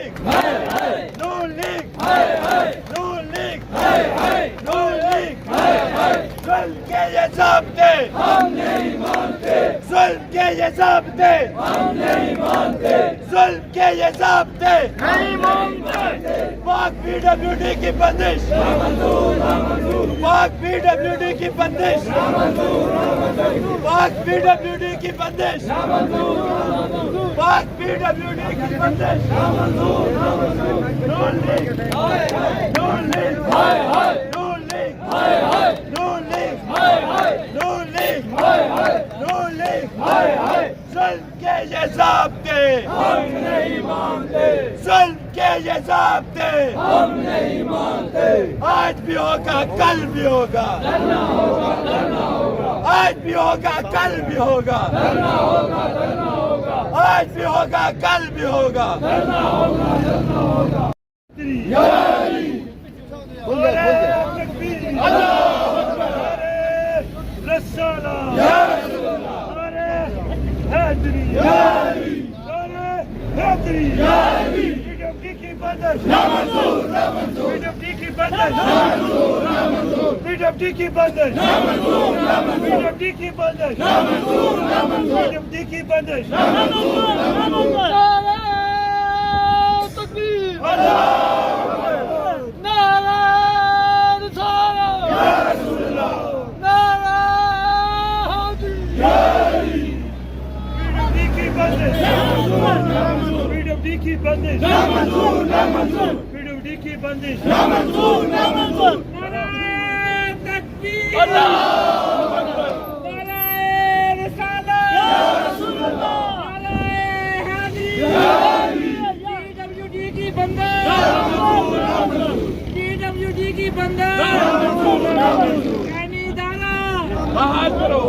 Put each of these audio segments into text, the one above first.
League नून league नून league नून league जुल्म के ये ज़ाब्ते हम नहीं मानते, जुल्म के ये ज़ाब्ते हम नहीं मानते, जुल्म के ये ज़ाब्ते नहीं मानते। पाक PWD की बंदिश पाक PWD की बंदिश पाक PWD की बंदिश पाक PWD की बंदिश नून लीग नून लीग नून लीग नून लीग नून लीग नून लीग जुल्म के ये ज़ाब्ते हम नहीं मानते, जुल्म के ये ज़ाब्ते हम नहीं मानते। आज भी होगा कल भी होगा, आज भी होगा कल भी होगा, आज भी होगा कल भी होगा। PWD की बंदिश PWD की बंदिश PWD की बंदिश PWD की बंदिश PWD की बंदिश PWD की बंदिश बहाल करो,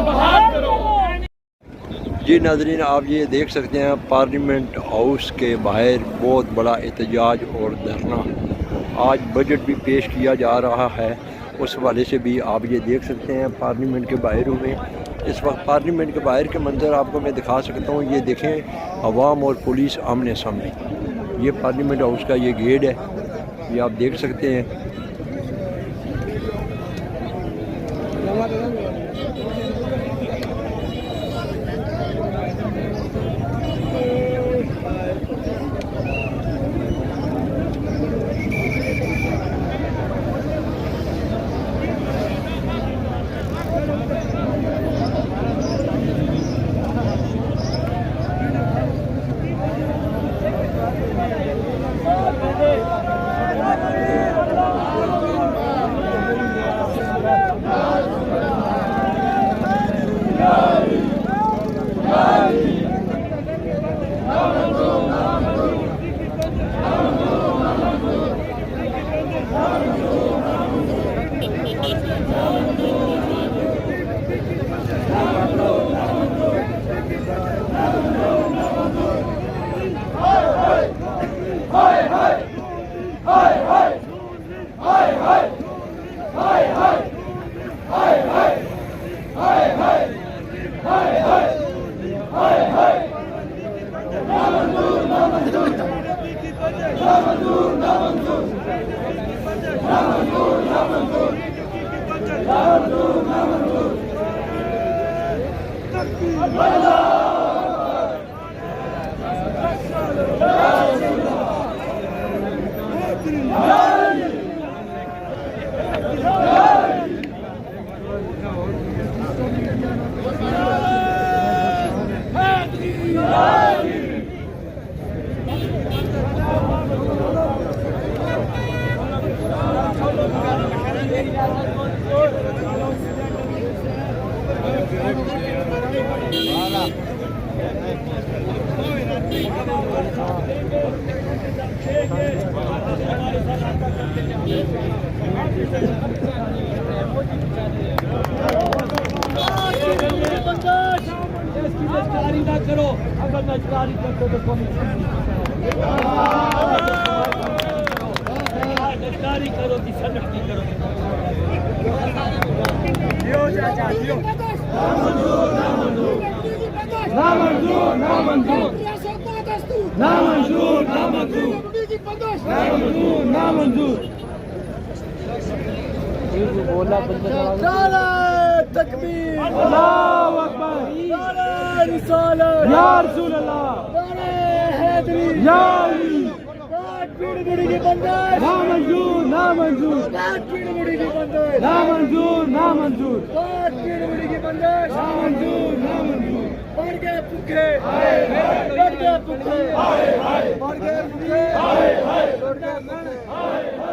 बहाल करो। जी नाज़रीन, आप ये देख सकते हैं पार्लियामेंट हाउस के बाहर बहुत बड़ा एहतजाज और धरना। आज बजट भी पेश किया जा रहा है, उस हवाले से भी आप ये देख सकते हैं पार्लियामेंट के बाहर में। इस वक्त पार्लियामेंट के बाहर के मंजर आपको मैं दिखा सकता हूँ। ये देखें, अवाम और पुलिस आमने सामने। ये पार्लियामेंट हाउस का ये गेट है, ये आप देख सकते हैं। करो अगर नजकारी करते तो नजकारी करो कि सनक करो ना मंजूर ना मंजूर नारे तकबीर अल्लाहू अकबर नारे रिसालत या रसूल अल्लाह नारे हैदरी या अली पीड़ मुड़ी की बंदर ना मंजूर ना मंजूर पीड़ मुड़ी की बंदर ना मंजूर ना मंजूर पीड़ मुड़ी की बंदर ना मंजूर ना मंजूर बढ़ गए भूखे बढ़ गए भूखे बढ़ गए भूखे बढ़ गए भूखे